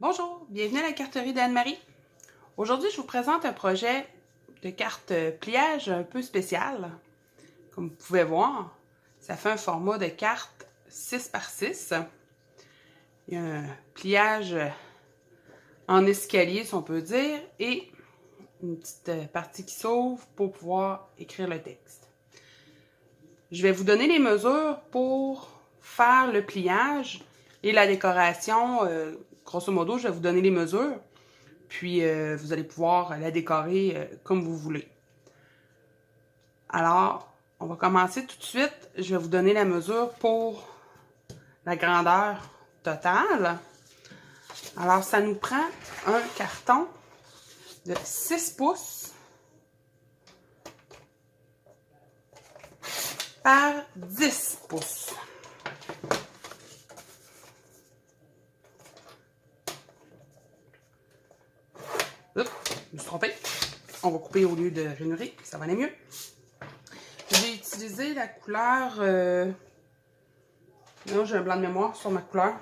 Bonjour, bienvenue à la carterie d'Anne-Marie. Aujourd'hui, je vous présente un projet de carte pliage un peu spécial. Comme vous pouvez voir, ça fait un format de carte 6 par 6. Il y a un pliage en escalier, si on peut dire, et une petite partie qui s'ouvre pour pouvoir écrire le texte. Je vais vous donner les mesures pour faire le pliage et la décoration. Grosso modo, je vais vous donner les mesures. Puis, vous allez pouvoir la décorer comme vous voulez. Alors, on va commencer tout de suite. Je vais vous donner la mesure pour la grandeur totale. Alors, ça nous prend un carton de 6 pouces par 10 pouces. Oups, je me suis trompée. On va couper au lieu de ranurer, ça va aller mieux. J'ai utilisé la couleur... Non, j'ai un blanc de mémoire sur ma couleur.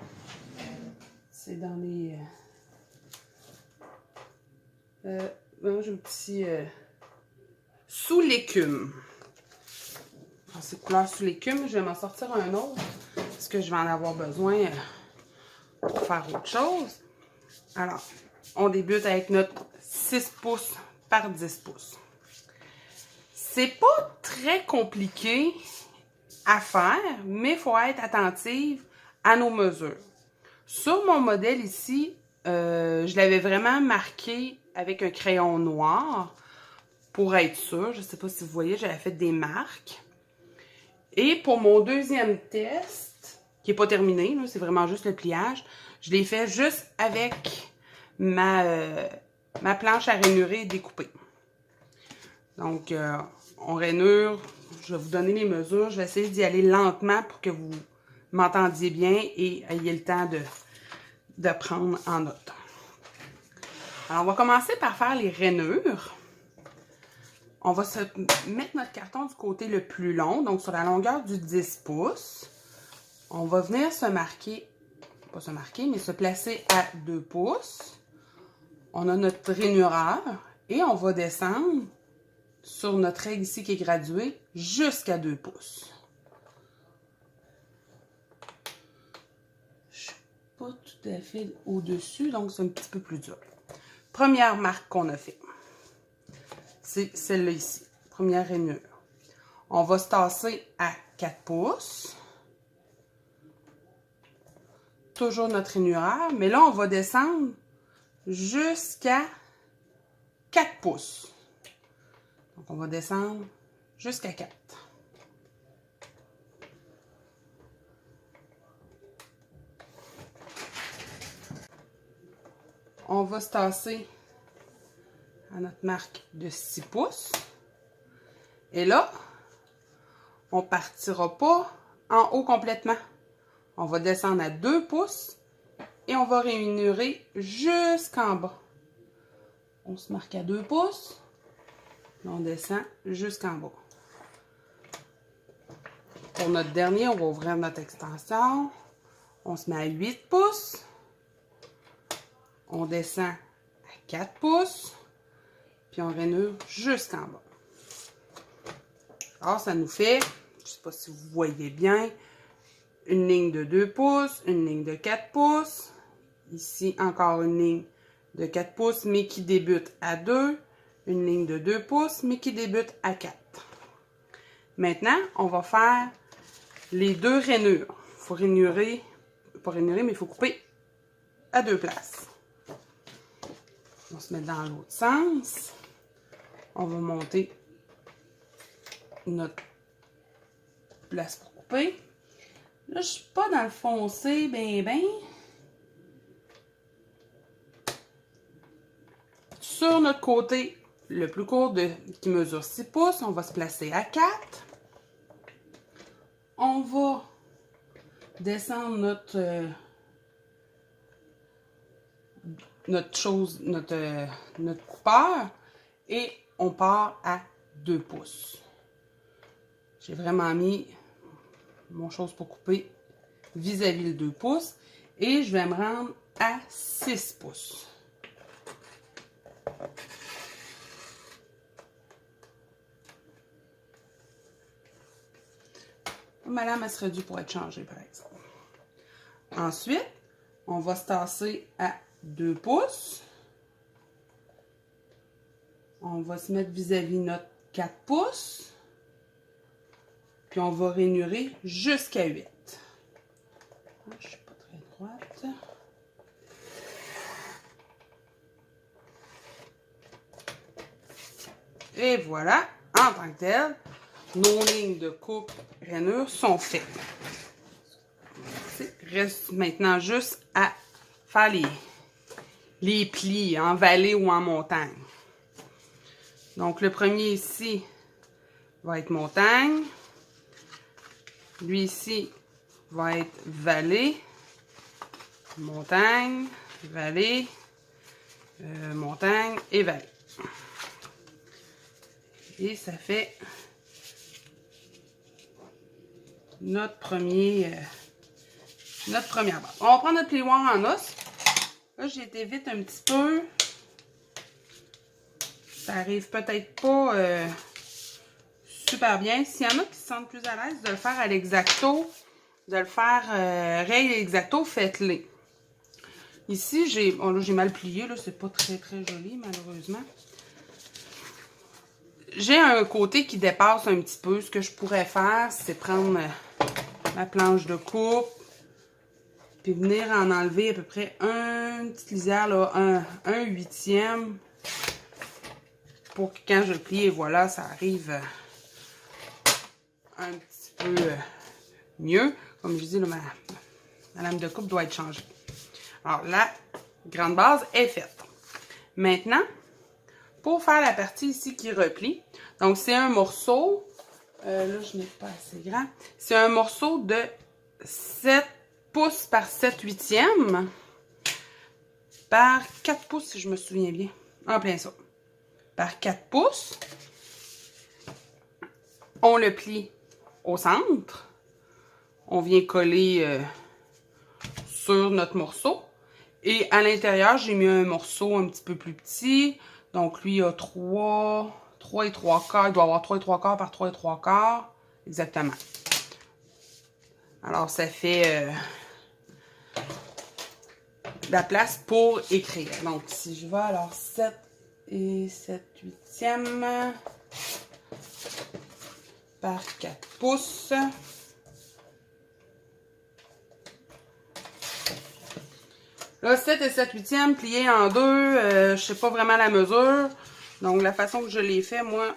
C'est dans les... j'ai un petit... sous l'écume. Dans ces couleurs sous l'écume, je vais m'en sortir un autre. Parce que je vais en avoir besoin pour faire autre chose. Alors, on débute avec notre 6 pouces par 10 pouces. C'est pas très compliqué à faire, mais il faut être attentive à nos mesures. Sur mon modèle ici, je l'avais vraiment marqué avec un crayon noir pour être sûr. Je ne sais pas si vous voyez, j'avais fait des marques. Et pour mon deuxième test, qui n'est pas terminé, c'est vraiment juste le pliage, je l'ai fait juste avec ma planche à rainurer découpée. Donc, on rainure, je vais vous donner les mesures. Je vais essayer d'y aller lentement pour que vous m'entendiez bien et ayez le temps de prendre en note. Alors, on va commencer par faire les rainures. On va se mettre notre carton du côté le plus long, donc sur la longueur du 10 pouces. On va venir se marquer, pas se marquer, mais se placer à 2 pouces. On a notre rainureur et on va descendre sur notre règle ici qui est graduée jusqu'à 2 pouces. Je ne suis pas tout à fait au-dessus, donc c'est un petit peu plus dur. Première marque qu'on a fait, c'est celle-là ici, première rainure. On va se tasser à 4 pouces. Toujours notre rainureur, mais là, on va descendre jusqu'à 4 pouces. Donc, on va descendre jusqu'à 4. On va se tasser à notre marque de 6 pouces. Et là, on ne partira pas en haut complètement. On va descendre à 2 pouces et on va rainurer jusqu'en bas. On se marque à 2 pouces. On descend jusqu'en bas. Pour notre dernier, on va ouvrir notre extension. On se met à 8 pouces. On descend à 4 pouces. Puis on rainure jusqu'en bas. Alors, ça nous fait, je ne sais pas si vous voyez bien, une ligne de 2 pouces, une ligne de 4 pouces. Ici, encore une ligne de 4 pouces, mais qui débute à 2. Une ligne de 2 pouces, mais qui débute à 4. Maintenant, on va faire les deux rainures. Il faut rainurer, pas rainurer, mais il faut couper à 2 places. On se met dans l'autre sens. On va monter notre place pour couper. Là, je ne suis pas dans le foncé, ben. Sur notre côté, le plus court qui mesure 6 pouces, on va se placer à 4. On va descendre notre coupeur et on part à 2 pouces. J'ai vraiment mis mon chose pour couper vis-à-vis le 2 pouces. Et je vais me rendre à 6 pouces. Ma lame, elle serait due pour être changée, par exemple. Ensuite, on va se tasser à 2 pouces. On va se mettre vis-à-vis notre 4 pouces. Puis on va rainurer jusqu'à 8. Je ne suis pas très droite. Et voilà, en tant que tel, nos lignes de coupe rainure sont faites. Il reste maintenant juste à faire les plis en vallée ou en montagne. Donc, le premier ici va être montagne. Lui ici va être vallée. Montagne, vallée, montagne et vallée. Et ça fait notre première base. On va prendre notre plioir en os. Là, j'ai été vite un petit peu. Ça arrive peut-être pas super bien. S'il y en a qui se sentent plus à l'aise de le faire à l'exacto, de le faire rail exacto, faites-les. Ici, j'ai mal plié, là, c'est pas très joli, malheureusement. J'ai un côté qui dépasse un petit peu. Ce que je pourrais faire, c'est prendre ma planche de coupe, puis venir en enlever à peu près une petite lisière, là, un huitième, pour que quand je plie, voilà, ça arrive un petit peu mieux. Comme je dis, là, ma lame de coupe doit être changée. Alors, la grande base est faite. Maintenant, pour faire la partie ici qui replie, donc c'est un morceau, là je n'ai pas assez grand, c'est un morceau de 7 pouces par 7 huitièmes par 4 pouces si je me souviens bien, en plein ça, par 4 pouces. On le plie au centre, on vient coller sur notre morceau et à l'intérieur j'ai mis un morceau un petit peu plus petit. Donc, lui, il a 3 et 3 quarts. Il doit avoir 3 et 3 quarts par 3 et 3 quarts. Exactement. Alors, ça fait de la place pour écrire. Donc, si je vais, alors, 7 et 7 huitièmes par 4 pouces. Là, 7 et 7 huitièmes pliés en deux, je sais pas vraiment la mesure. Donc, la façon que je l'ai fait, moi,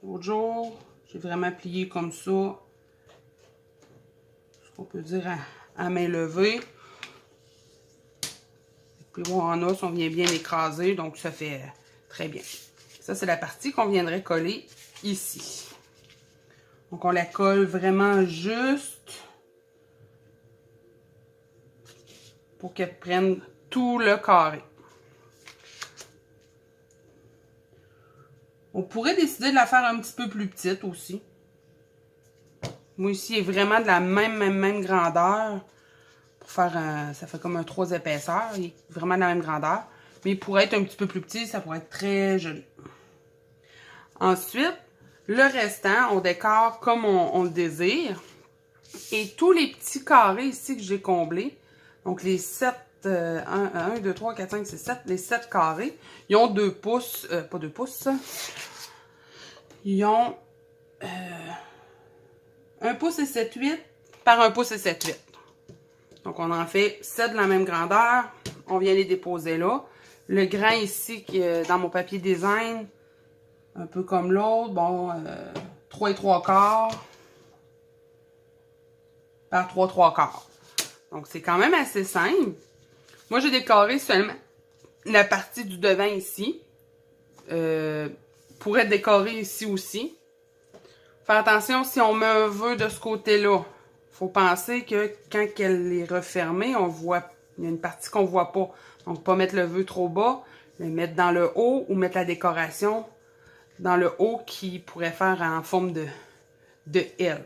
l'autre jour, j'ai vraiment plié comme ça. Ce qu'on peut dire à main levée. Puis bon, en os, on vient bien écraser, donc ça fait très bien. Ça, c'est la partie qu'on viendrait coller ici. Donc, on la colle vraiment juste pour qu'elle prenne tout le carré. On pourrait décider de la faire un petit peu plus petite aussi. Moi, ici, il est vraiment de la même grandeur. Pour faire ça fait comme un 3 épaisseurs. Il est vraiment de la même grandeur. Mais il pourrait être un petit peu plus petit, ça pourrait être très joli. Ensuite, le restant, on décore comme on le désire. Et tous les petits carrés ici que j'ai comblés, donc les 7, 1, 2, 3, 4, 5, 6, 7, les 7 carrés, ils ont 2 pouces, pas 2 pouces, ils ont 1 pouce et 7, 8 par 1 pouce et 7, 8. Donc, on en fait 7 de la même grandeur. On vient les déposer là. Le grain ici, qui est dans mon papier design, un peu comme l'autre, bon, 3 et 3 quarts par 3, 3 quarts. Donc, c'est quand même assez simple. Moi, j'ai décoré seulement la partie du devant ici. Pour être décoré ici aussi. Faire attention, si on met un vœu de ce côté-là, il faut penser que quand elle est refermée, on voit, il y a une partie qu'on ne voit pas. Donc, pas mettre le vœu trop bas, le mettre dans le haut ou mettre la décoration dans le haut qui pourrait faire en forme de L.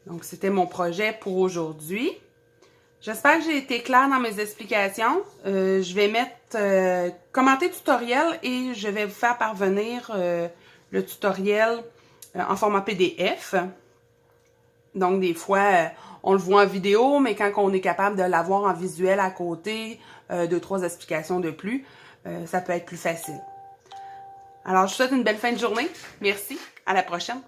Donc, c'était mon projet pour aujourd'hui. J'espère que j'ai été claire dans mes explications. Je vais mettre commenter tutoriel et je vais vous faire parvenir le tutoriel en format PDF. Donc, des fois, on le voit en vidéo, mais quand on est capable de l'avoir en visuel à côté, 2-3 explications de plus, ça peut être plus facile. Alors, je vous souhaite une belle fin de journée. Merci. À la prochaine.